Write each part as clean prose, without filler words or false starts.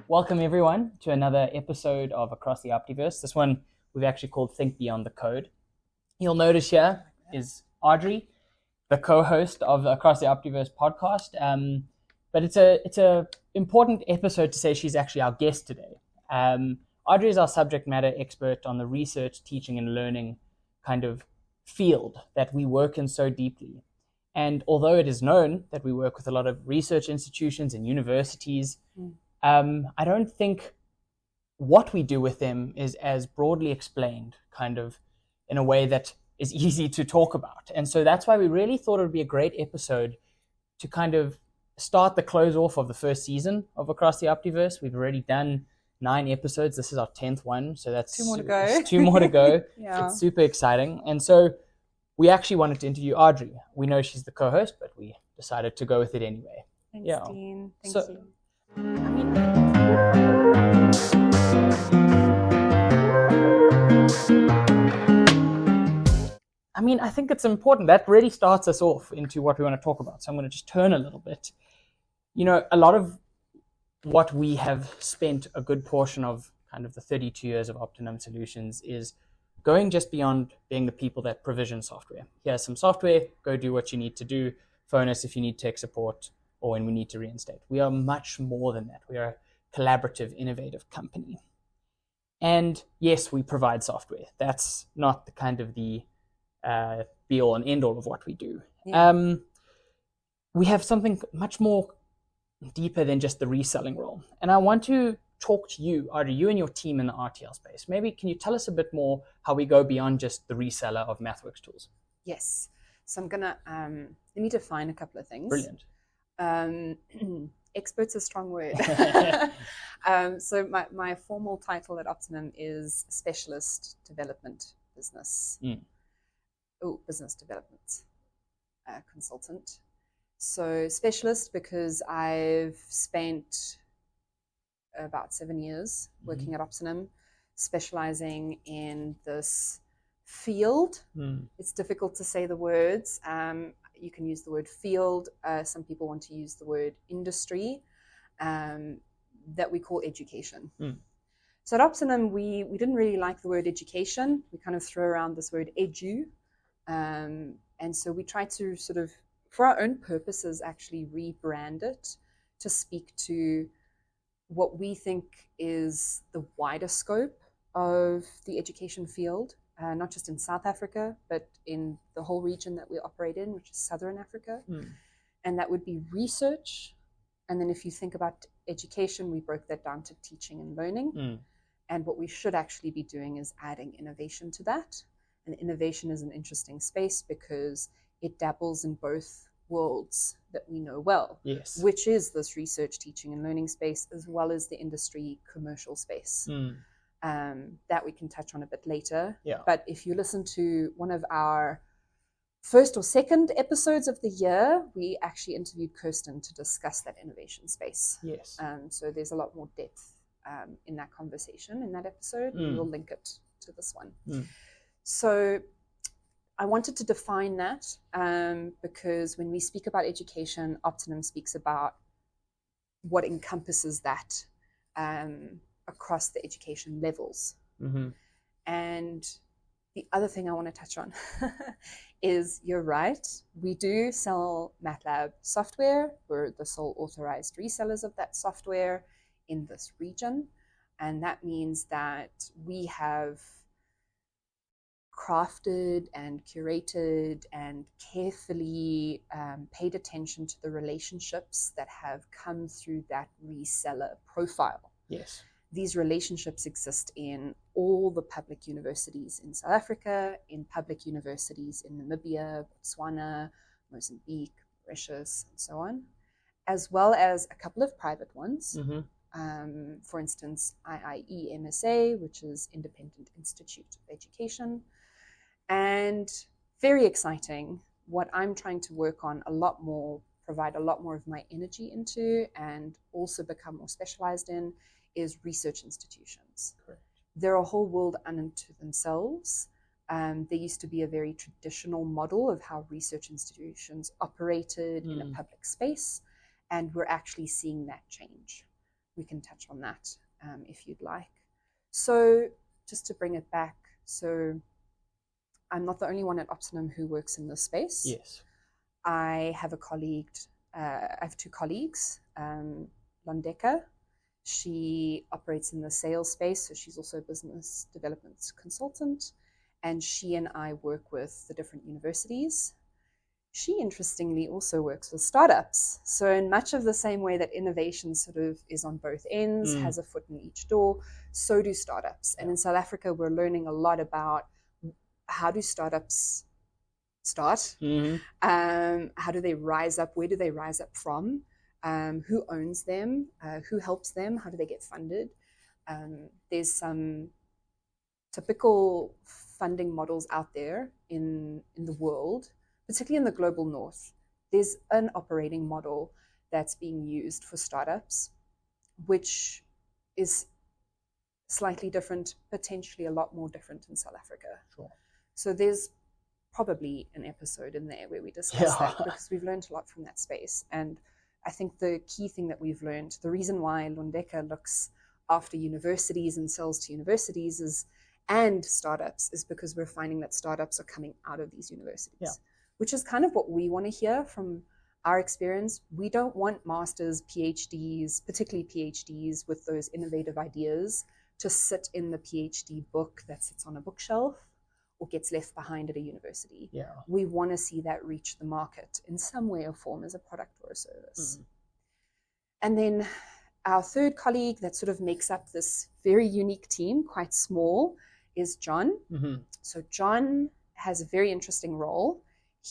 Welcome everyone to another episode of Across the Opti-Verse. This one we've actually called Think Beyond the Code. You'll notice here is Adri, the co-host of the Across the Opti-Verse podcast. But it's a important episode to say she's actually our guest today. Adri is our subject matter expert on the research, teaching, and learning kind of field that we work in so deeply. And although it is known that we work with a lot of research institutions and universities, I don't think what we do with them is as broadly explained, kind of in a way that is easy to talk about. And so that's why we really thought it would be a great episode to kind of start the close off of the first season of Across the Opti-Verse. We've already done 9 episodes. This is our 10th one. So that's 2 more to go. 2 more to go. Yeah. It's super exciting. And so we actually wanted to interview Adri. We know she's the co-host, but we decided to go with it anyway. Thanks, Yeah. Dean. Thanks, So- Dean. I think it's important. That really starts us off into what we want to talk about. So I'm going to just turn a little bit. A lot of what we have spent a good portion of kind of the 32 years of Opti-Num solutions is going just beyond being the people that provision software. Here's some software, go do what you need to do, phone us if you need tech support or when we need to reinstate. We are much more than that. We are a collaborative, innovative company. And yes, we provide software. That's not the kind of the be all and end all of what we do. Yeah. We have something much more deeper than just the reselling role. And I want to talk to you, Adri, you and your team in the RTL space. Maybe can you tell us a bit more how we go beyond just the reseller of MathWorks tools? Yes. So I'm going to, let me define a couple of things. Brilliant. Expert's a strong word. So my formal title at Opti-Num is Specialist Development Business. Business Development Consultant. So specialist because I've spent about 7 years working at Opti-Num, specializing in this field. It's difficult to say the words. You can use the word field. Some people want to use the word industry that we call education. So at Opti-Num, we didn't really like the word education. We kind of throw around this word edu. And so we try to sort of, for our own purposes, actually rebrand it to speak to what we think is the wider scope of the education field, not just in South Africa, but in the whole region that we operate in, which is Southern Africa. And that would be research. And then if you think about education, we broke that down to teaching and learning. And what we should actually be doing is adding innovation to that. And innovation is an interesting space because it dabbles in both worlds that we know well, Yes. which is this research, teaching, and learning space, as well as the industry commercial space. That we can touch on a bit later. Yeah. But if you listen to one of our first or second episodes of the year, we actually interviewed Kirsten to discuss that innovation space. Yes. So there's a lot more depth in that conversation, in that episode, and we'll link it to this one. So I wanted to define that because when we speak about education, Opti-Num speaks about what encompasses that across the education levels. And the other thing I want to touch on is, you're right, we do sell MATLAB software. We're the sole authorized resellers of that software in this region. And that means that we have crafted and curated and carefully paid attention to the relationships that have come through that reseller profile. Yes. These relationships exist in all the public universities in South Africa, in public universities in Namibia, Botswana, Mozambique, Mauritius, and so on, as well as a couple of private ones. For instance, IIE MSA, which is Independent Institute of Education. And very exciting, what I'm trying to work on a lot more, provide a lot more of my energy into, and also become more specialized in, is research institutions. Correct. They're a whole world unto themselves. There used to be a very traditional model of how research institutions operated in a public space, and we're actually seeing that change. We can touch on that if you'd like. So just to bring it back, so I'm not the only one at Opti-Num who works in this space. Yes. I have a colleague, I have two colleagues, Londeka. She operates in the sales space, so she's also a business development consultant, and she and I work with the different universities. She interestingly also works with startups. So in much of the same way that innovation sort of is on both ends, has a foot in each door, so do startups. And in South Africa, we're learning a lot about how do startups start? How do they rise up? Where do they rise up from? Who owns them? Who helps them? How do they get funded? There's some typical funding models out there in the world, particularly in the global north. There's an operating model that's being used for startups, which is slightly different, potentially a lot more different in South Africa. Sure. So there's probably an episode in there where we discuss that, because we've learned a lot from that space. And I think the key thing that we've learned, the reason why Londeka looks after universities and sells to universities and startups, is because we're finding that startups are coming out of these universities, which is kind of what we want to hear from our experience. We don't want masters, PhDs, particularly PhDs with those innovative ideas, to sit in the PhD book that sits on a bookshelf or gets left behind at a university. We want to see that reach the market in some way or form as a product or a service. And then our third colleague that sort of makes up this very unique team, quite small, is John. So John has a very interesting role.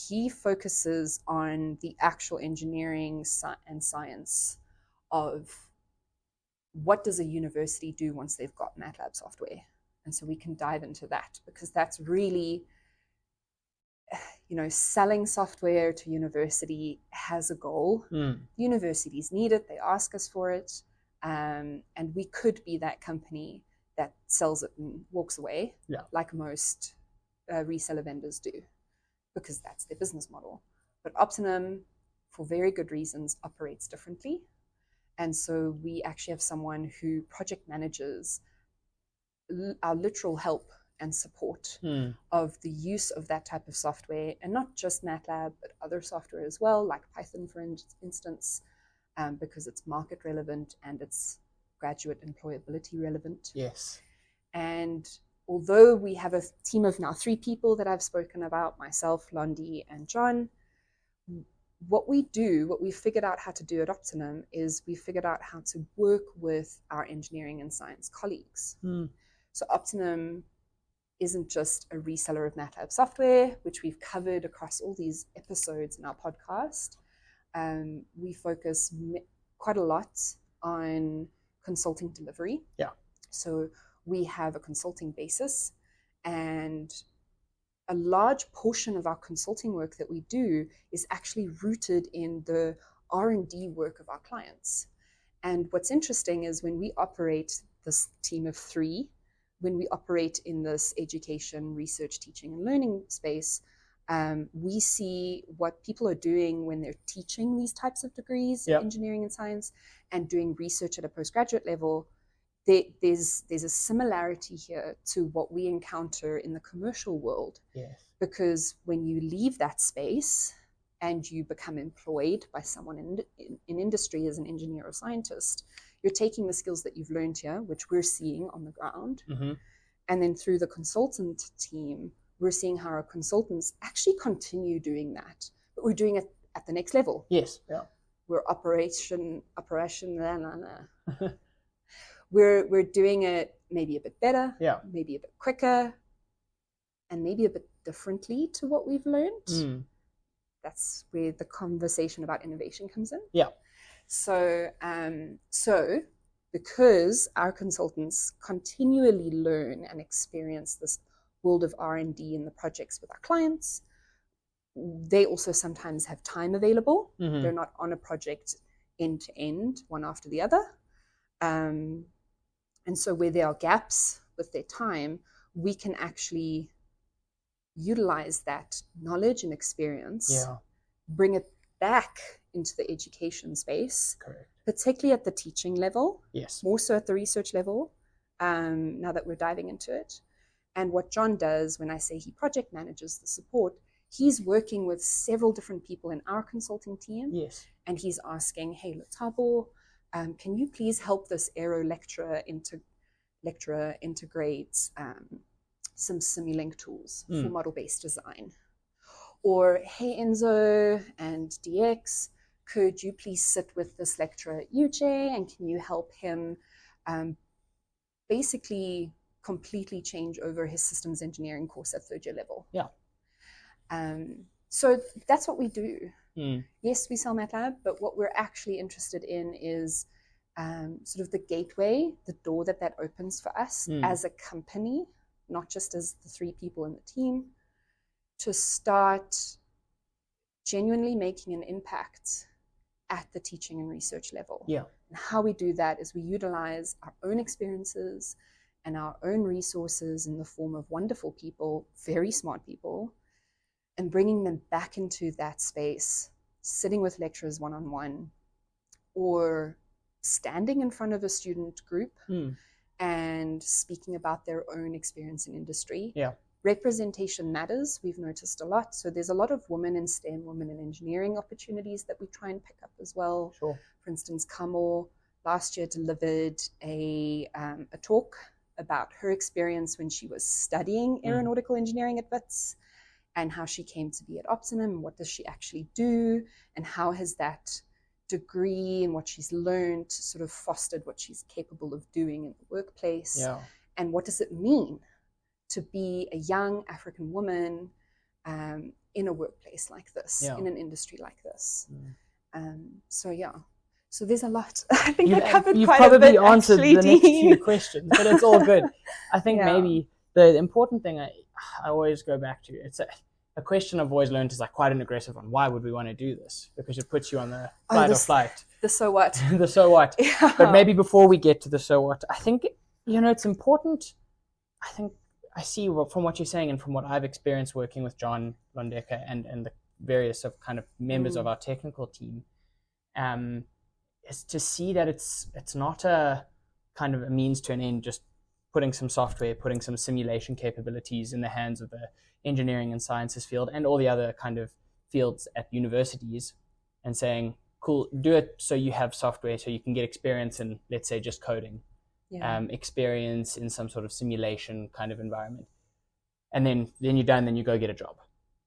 He focuses on the actual engineering and science of what does a university do once they've got MATLAB software. And so we can dive into that, because that's really, selling software to university has a goal. Universities need it. They ask us for it. And we could be that company that sells it and walks away, like most reseller vendors do, because that's their business model. But Opti-Num, for very good reasons, operates differently. And so we actually have someone who project manages our literal help and support of the use of that type of software, and not just MATLAB, but other software as well, like Python, for instance, because it's market relevant and it's graduate employability relevant. Yes. And although we have a team of now 3 people that I've spoken about, myself, Londi, and John, what we figured out how to do at Opti-Num is we figured out how to work with our engineering and science colleagues. So Opti-Num isn't just a reseller of MATLAB software, which we've covered across all these episodes in our podcast. We focus quite a lot on consulting delivery. So we have a consulting basis, and a large portion of our consulting work that we do is actually rooted in the R&D work of our clients. And what's interesting is when we operate this team of 3, when we operate in this education, research, teaching, and learning space, we see what people are doing when they're teaching these types of degrees in engineering and science and doing research at a postgraduate level. There's a similarity here to what we encounter in the commercial world. Because when you leave that space and you become employed by someone in industry as an engineer or scientist, you're taking the skills that you've learned here, which we're seeing on the ground. And then through the consultant team, we're seeing how our consultants actually continue doing that, but we're doing it at the next level. We're we're doing it maybe a bit better, maybe a bit quicker, and maybe a bit differently to what we've learned. That's where the conversation about innovation comes in. So because our consultants continually learn and experience this world of R&D in the projects with our clients, they also sometimes have time available. They're not on a project end to end, one after the other. And so where there are gaps with their time, we can actually utilize that knowledge and experience, bring it back into the education space, Correct. particularly at the teaching level, Yes. more so at the research level, now that we're diving into it. And what John does, when I say he project manages the support, he's working with several different people in our consulting team. Yes. And he's asking, hey, Latabo, can you please help this aero lecturer integrate some Simulink tools for model-based design? Or, hey, Enzo and DX, could you please sit with this lecturer at UJ and can you help him basically completely change over his systems engineering course at third year level? Yeah. So that's what we do. Mm. Yes, we sell MATLAB, but what we're actually interested in is sort of the gateway, the door that opens for us as a company, not just as the 3 people in the team, to start genuinely making an impact at the teaching and research level. Yeah. And how we do that is we utilize our own experiences and our own resources in the form of wonderful people, very smart people, and bringing them back into that space, sitting with lecturers one-on-one, or standing in front of a student group and speaking about their own experience in industry. Yeah. Representation matters, we've noticed a lot. So there's a lot of women in STEM, women in engineering opportunities that we try and pick up as well. Sure. For instance, Kamo last year delivered a talk about her experience when she was studying aeronautical engineering at WITS, and how she came to be at Opti-Num, and what does she actually do, and how has that degree and what she's learned sort of fostered what she's capable of doing in the workplace. Yeah. And what does it mean to be a young African woman in a workplace like this, in an industry like this? So there's a lot. I think I covered quite a bit. You've probably answered the next few questions, but it's all good. I think maybe the important thing I always go back to, it's a question I've always learned is like quite an aggressive one. Why would we want to do this? Because it puts you on the fight or flight. The so what. The so what. Yeah. But maybe before we get to the so what, I think, it's important. I think I see from what you're saying and from what I've experienced working with John Londeka and the various of kind of members of our technical team, is to see that it's not a kind of a means to an end, just putting some software, putting some simulation capabilities in the hands of the engineering and sciences field and all the other kind of fields at universities and saying, cool, do it so you have software so you can get experience in, let's say, just coding, experience in some sort of simulation kind of environment. And then you're done, then you go get a job.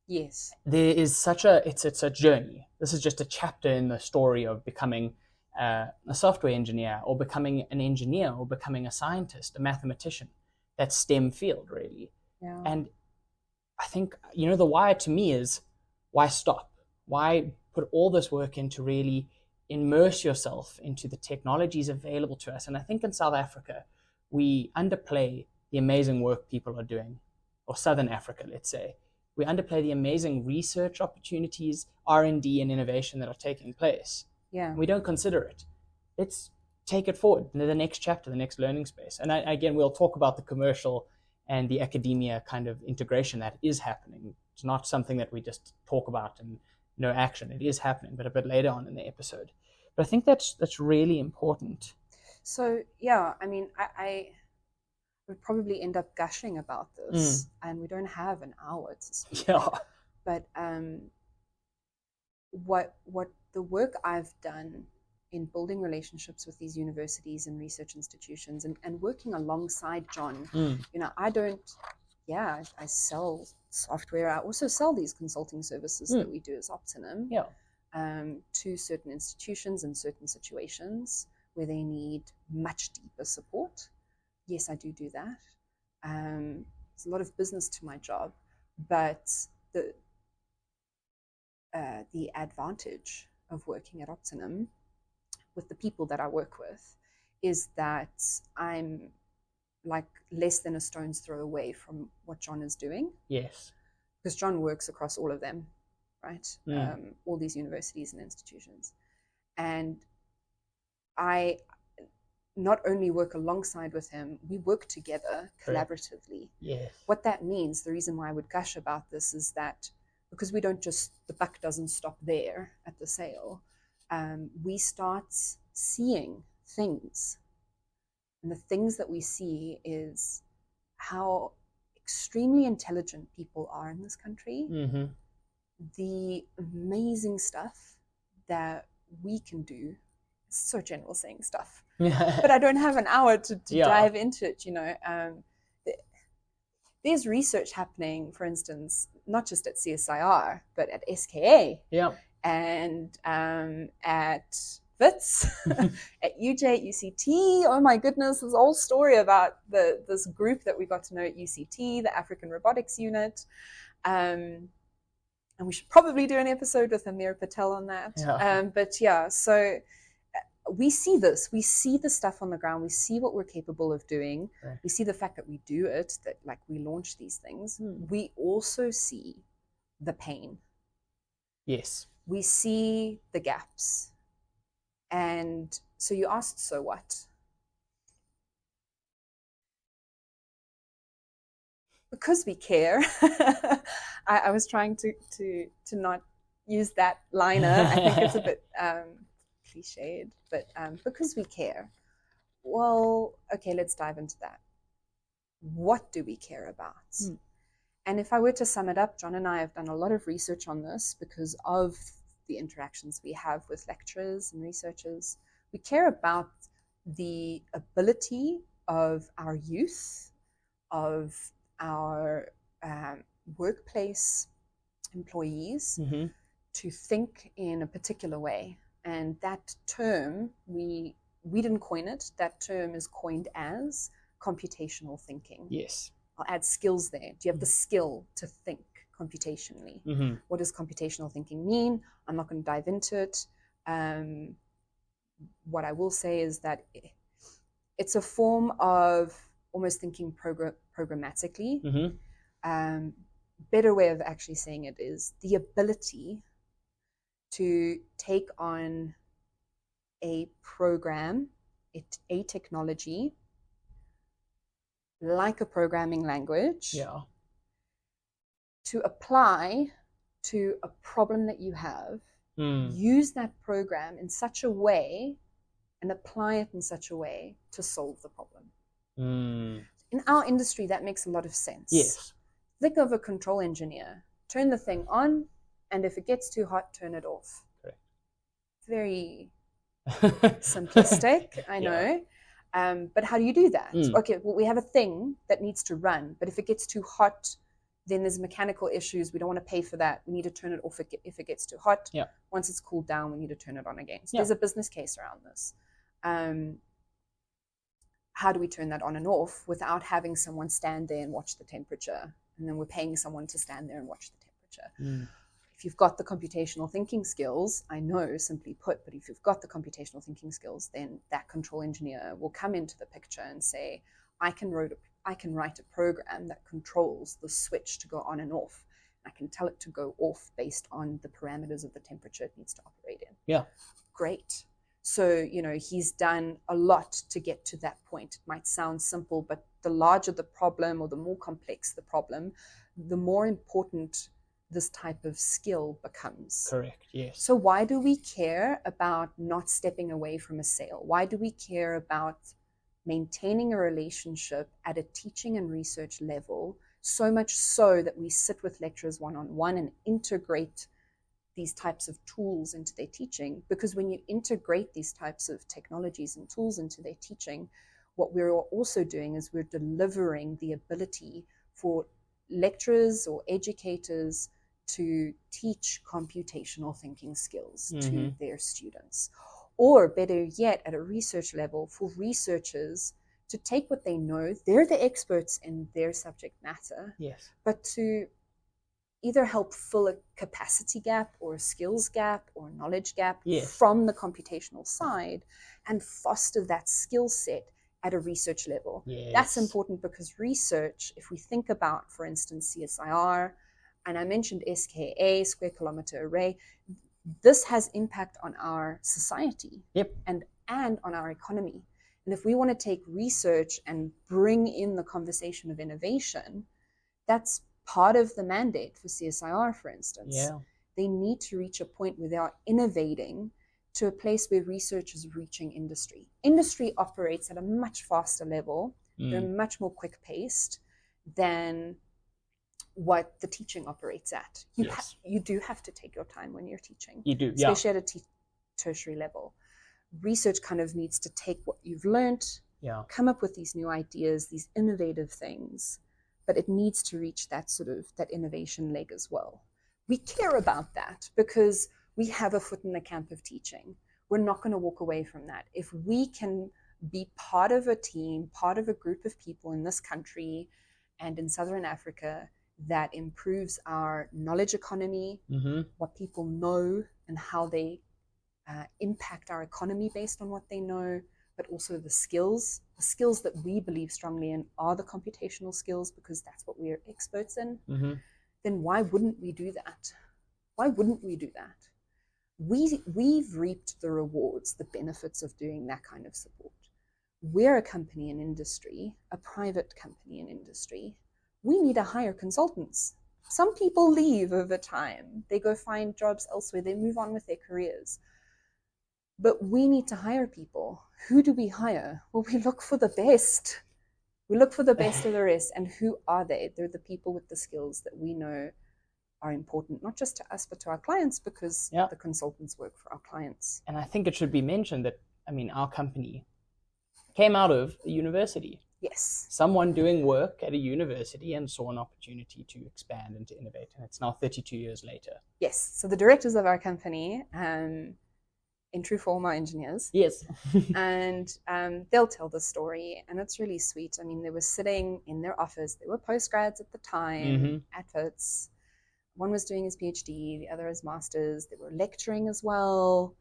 Yes. There is it's a journey. This is just a chapter in the story of becoming a software engineer or becoming an engineer or becoming a scientist, a mathematician. That STEM field, really. Yeah. And I think, the why to me is, why stop? Why put all this work into really immerse yourself into the technologies available to us? And I think in South Africa, we underplay the amazing work people are doing, or Southern Africa, let's say. We underplay the amazing research opportunities, R&D and innovation that are taking place. Yeah. We don't consider it. Let's take it forward into the next chapter, the next learning space. And again, we'll talk about the commercial and the academia kind of integration that is happening. It's not something that we just talk about and no action. It is happening, but a bit later on in the episode. But I think that's really important. So, yeah, I mean, I would probably end up gushing about this, and we don't have an hour to speak. Yeah. But what the work I've done in building relationships with these universities and research institutions and working alongside John, I sell software. I also sell these consulting services that we do as Opti-Num to certain institutions in certain situations where they need much deeper support. Yes, I do that. There's a lot of business to my job, but the advantage of working at Opti-Num with the people that I work with is that I'm like less than a stone's throw away from what John is doing. Yes. Because John works across all of them, right? All these universities and institutions. And not only work alongside with him, we work together collaboratively. Yes. What that means, the reason why I would gush about this is that because we don't just, the buck doesn't stop there at the sale, we start seeing things. And the things that we see is how extremely intelligent people are in this country, the amazing stuff that we can do. It's so general saying stuff, but I don't have an hour to dive into it, you know. There's research happening, for instance, not just at CSIR, but at SKA and at WITS, at UJ, at UCT. Oh my goodness, there's a whole story about this group that we got to know at UCT, the African Robotics Unit. And we should probably do an episode with Amir Patel on that. But yeah, so we see this. We see the stuff on the ground. We see what we're capable of doing. We see the fact that we do it, that like we launch these things. We also see the pain. Yes. We see the gaps. And so you asked, so what? Because we care. I was trying to not use that liner. I think it's a bit cliched, but because we care. Well, okay, let's dive into that. What do we care about? And if I were to sum it up, John and I have done a lot of research on this because of the interactions we have with lecturers and researchers. We care about the ability of our youth, of our workplace employees to think in a particular way. And that term, we didn't coin it. That term is coined as computational thinking. Yes. I'll add skills there. Do you have the skill to think computationally? What does computational thinking mean? I'm not going to dive into it. What I will say is that it's a form of almost thinking programmatically. Better way of actually saying it is the ability to take on a program, a technology, like a programming language, to apply to a problem that you have, use that program in such a way and apply it in such a way to solve the problem. In our industry, that makes a lot of sense. Yes. Think of a control engineer. Turn the thing on, and if it gets too hot, turn it off. Correct. Very simplistic, I know. But how do you do that? Okay, well, we have a thing that needs to run, but if it gets too hot, then there's mechanical issues. We don't want to pay for that. We need to turn it off if it gets too hot. Once it's cooled down, we need to turn it on again. So there's a business case around this. How do we turn that on and off without having someone stand there and watch the temperature? And then we're paying someone to stand there and watch the temperature. If you've got the computational thinking skills, I know, simply put, but if you've got the computational thinking skills, then that control engineer will come into the picture and say, I can write a program that controls the switch to go on and off. I can tell it to go off based on the parameters of the temperature it needs to operate in. Yeah. Great. So, you know, he's done a lot to get to that point. It might sound simple, but the larger the problem or the more complex the problem, the more important this type of skill becomes. Correct, yes. So why do we care about not stepping away from a sale? Why do we care about maintaining a relationship at a teaching and research level, so much so that we sit with lecturers one-on-one and integrate these types of tools into their teaching? Because when you integrate these types of technologies and tools into their teaching, what we're also doing is we're delivering the ability for lecturers or educators to teach computational thinking skills to their students. Or better yet, at a research level, for researchers to take what they know, they're the experts in their subject matter, but to either help fill a capacity gap or a skills gap or a knowledge gap from the computational side and foster that skill set at a research level. That's important because research, if we think about, for instance, CSIR, and I mentioned SKA, Square Kilometer Array, this has impact on our society and on our economy. And if we want to take research and bring in the conversation of innovation, that's part of the mandate for CSIR, for instance. Yeah. They need to reach a point where they are innovating to a place where research is reaching industry. Industry operates at a much faster level. They're much more quick-paced than what the teaching operates at. You do have to take your time when you're teaching. You do, especially at a tertiary level. Research kind of needs to take what you've learned, come up with these new ideas, these innovative things, but it needs to reach that sort of that innovation leg as well. We care about that because we have a foot in the camp of teaching. We're not going to walk away from that. If we can be part of a team, part of a group of people in this country and in Southern Africa that improves our knowledge economy, what people know and how they impact our economy based on what they know, but also the skills that we believe strongly in are the computational skills because that's what we're experts in, then why wouldn't we do that? Why wouldn't we do that? We've reaped the rewards, the benefits of doing that kind of support. We're a company in industry, a private company in industry. We need to hire consultants. Some people leave over time. They go find jobs elsewhere. They move on with their careers. But we need to hire people. Who do we hire? Well, we look for the best. We look for the best of the rest. And who are they? They're the people with the skills that we know are important, not just to us, but to our clients, because the consultants work for our clients. And I think it should be mentioned that, our company came out of a university. Yes. Someone doing work at a university and saw an opportunity to expand and to innovate. And it's now 32 years later. Yes. So the directors of our company, in true form, are engineers. Yes. And they'll tell the story, and it's really sweet. They were sitting in their office. They were postgrads at the time at Wits. One was doing his PhD, the other his master's. They were lecturing as well.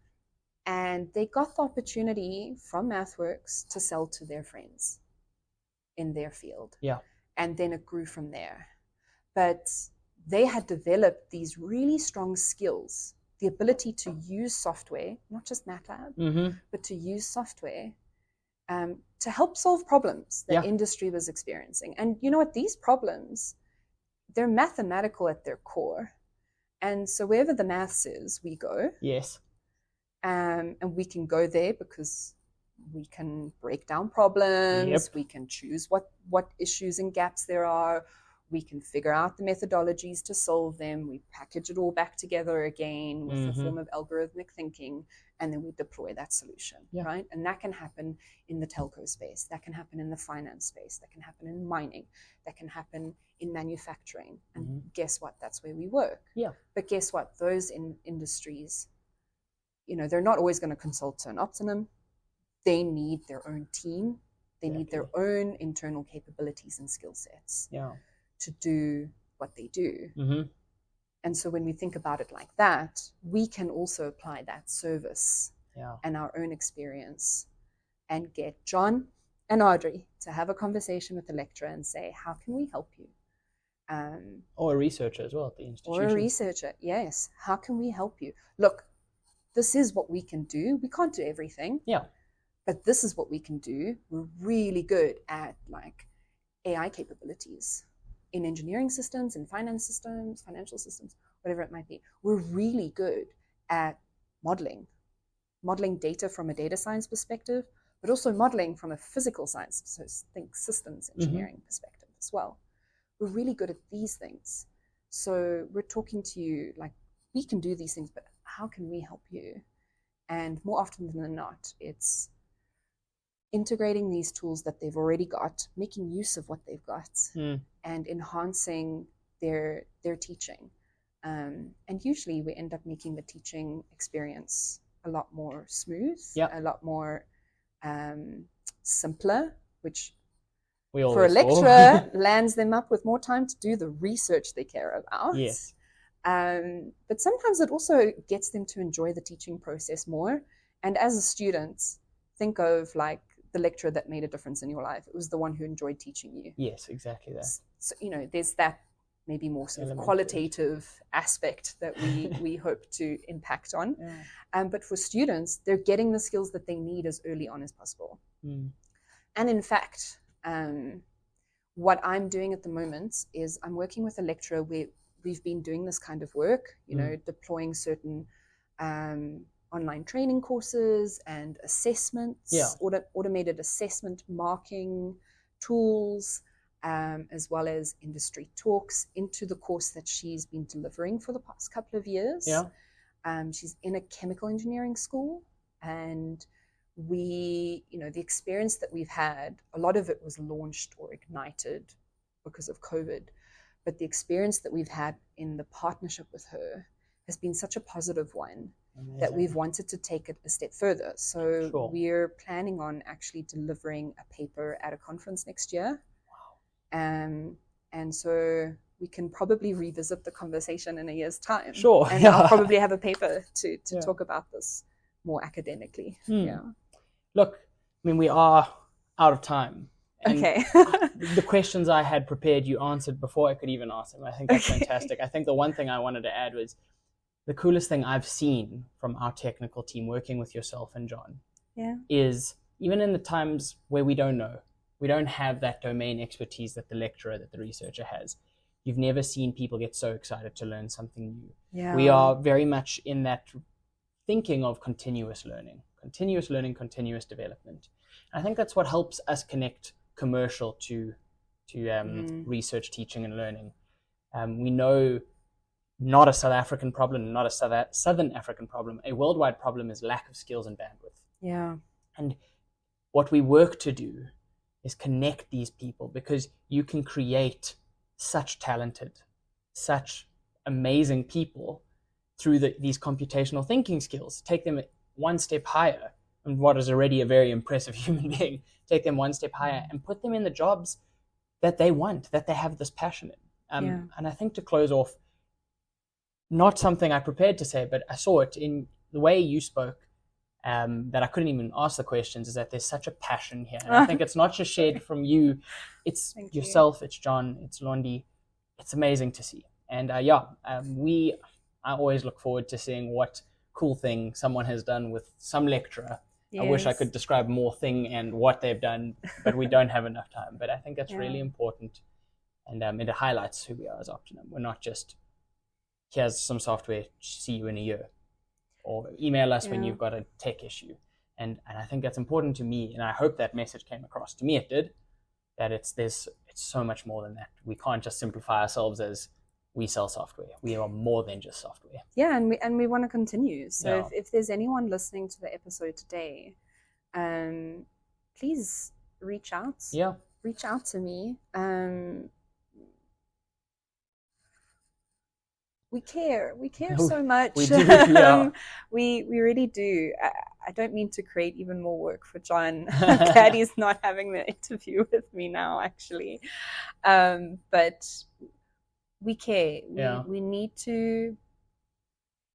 And they got the opportunity from MathWorks to sell to their friends in their field. Yeah. And then it grew from there. But they had developed these really strong skills, the ability to use software, not just MATLAB, but to use software to help solve problems that industry was experiencing. And you know what? These problems, they're mathematical at their core. And so wherever the maths is, we go. Yes. And we can go there because we can break down problems. We can choose what issues and gaps there are. We can figure out the methodologies to solve them. We package it all back together again with a form of algorithmic thinking, and then we deploy that solution, right? And that can happen in the telco space. That can happen in the finance space. That can happen in mining. That can happen in manufacturing. And guess what? That's where we work. Yeah. But guess what? Those industries, they're not always going to consult to an Opti-Num. They need their own team. They need their own internal capabilities and skill sets to do what they do. And so when we think about it like that, we can also apply that service and our own experience and get John and Adri to have a conversation with the lecturer and say, how can we help you? Or a researcher as well at the institution. Or a researcher, yes. How can we help you? Look, this is what we can do. We can't do everything. Yeah. But this is what we can do. We're really good at AI capabilities in engineering systems, in finance systems, financial systems, whatever it might be. We're really good at modeling data from a data science perspective, but also modeling from a physical science, so think systems engineering perspective as well. We're really good at these things. So we're talking to you we can do these things, but how can we help you? And more often than not, it's integrating these tools that they've already got, making use of what they've got, and enhancing their teaching. And usually we end up making the teaching experience a lot more smooth, a lot more simpler, which for a lecturer lands them up with more time to do the research they care about. Yes. But sometimes it also gets them to enjoy the teaching process more. And as a student, think of the lecturer that made a difference in your life. It was the one who enjoyed teaching you. Yes, exactly that. So, there's that maybe more sort of Element, qualitative aspect that we hope to impact on. But for students, they're getting the skills that they need as early on as possible. And in fact, what I'm doing at the moment is I'm working with a lecturer where we've been doing this kind of work, deploying certain online training courses and assessments, automated assessment marking tools, as well as industry talks into the course that she's been delivering for the past couple of years. She's in a chemical engineering school, and the experience that we've had, a lot of it was launched or ignited because of COVID, but the experience that we've had in the partnership with her has been such a positive one. Amazing. That we've wanted to take it a step further. So we're planning on actually delivering a paper at a conference next year. Wow. And so we can probably revisit the conversation in a year's time. Sure. And I'll probably have a paper to talk about this more academically. Yeah. Look, I mean, we are out of time. And okay. The questions I had prepared, you answered before I could even ask them. I think that's fantastic. I think the one thing I wanted to add was the coolest thing I've seen from our technical team working with yourself and John is even in the times where we don't know, we don't have that domain expertise that the lecturer, that the researcher has. You've never seen people get so excited to learn something new. Yeah. We are very much in that thinking of continuous learning, continuous development. And I think that's what helps us connect commercial to research, teaching, and learning. We know not a South African problem, not a Southern African problem. A worldwide problem is lack of skills and bandwidth. Yeah. And what we work to do is connect these people, because you can create such talented, such amazing people through these computational thinking skills. Take them one step higher, and what is already a very impressive human being, take them one step higher and put them in the jobs that they want, that they have this passion in. And I think to close off, not something I prepared to say, but I saw it in the way you spoke, that I couldn't even ask the questions, is that there's such a passion here. And I think it's not just shared from you, it's yourself, it's John, it's Londi. It's amazing to see. And I always look forward to seeing what cool thing someone has done with some lecturer. Yes. I wish I could describe more thing and what they've done, but we don't have enough time. But I think that's really important. And it highlights who we are as Opti-Num. We're not just, here's some software, see you in a year, or email us when you've got a tech issue. And I think that's important to me, and I hope that message came across. To me it did, that it's so much more than that. We can't just simplify ourselves as we sell software. We are more than just software. Yeah, and we want to continue. So if there's anyone listening to the episode today, please reach out. Yeah. Reach out to me. We care so much. We do, yeah. We really do. I don't mean to create even more work for John. I'm glad he's not having the interview with me now, actually. But we care. We need to.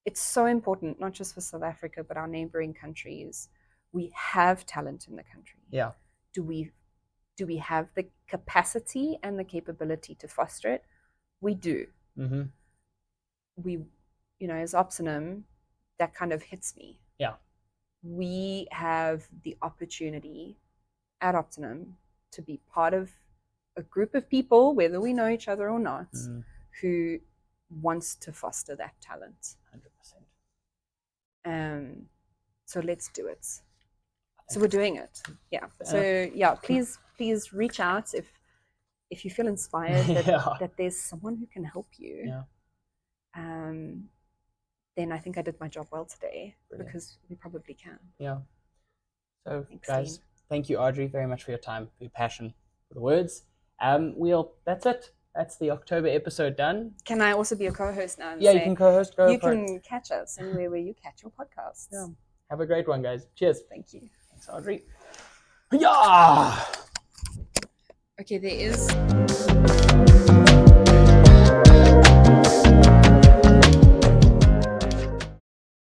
It's so important, not just for South Africa, but our neighboring countries. We have talent in the country. Yeah. Do we have the capacity and the capability to foster it? We do. Mm-hmm. We, as Opti-Num, that kind of hits me. Yeah. We have the opportunity at Opti-Num to be part of a group of people, whether we know each other or not, who wants to foster that talent. 100%. So let's do it. So we're doing it. Yeah. So please reach out if you feel inspired that there's someone who can help you. Yeah. Then I think I did my job well today. Brilliant. Because we probably can. Yeah. So thanks, guys, thank you, Adri, very much for your time, for your passion, for the words. That's it. That's the October episode done. Can I also be a co-host now? Yeah, you can co-host. You can catch us anywhere where you catch your podcasts. Yeah. Have a great one, guys. Cheers. Thank you. Thanks, Adri. Yeah. Okay, there is.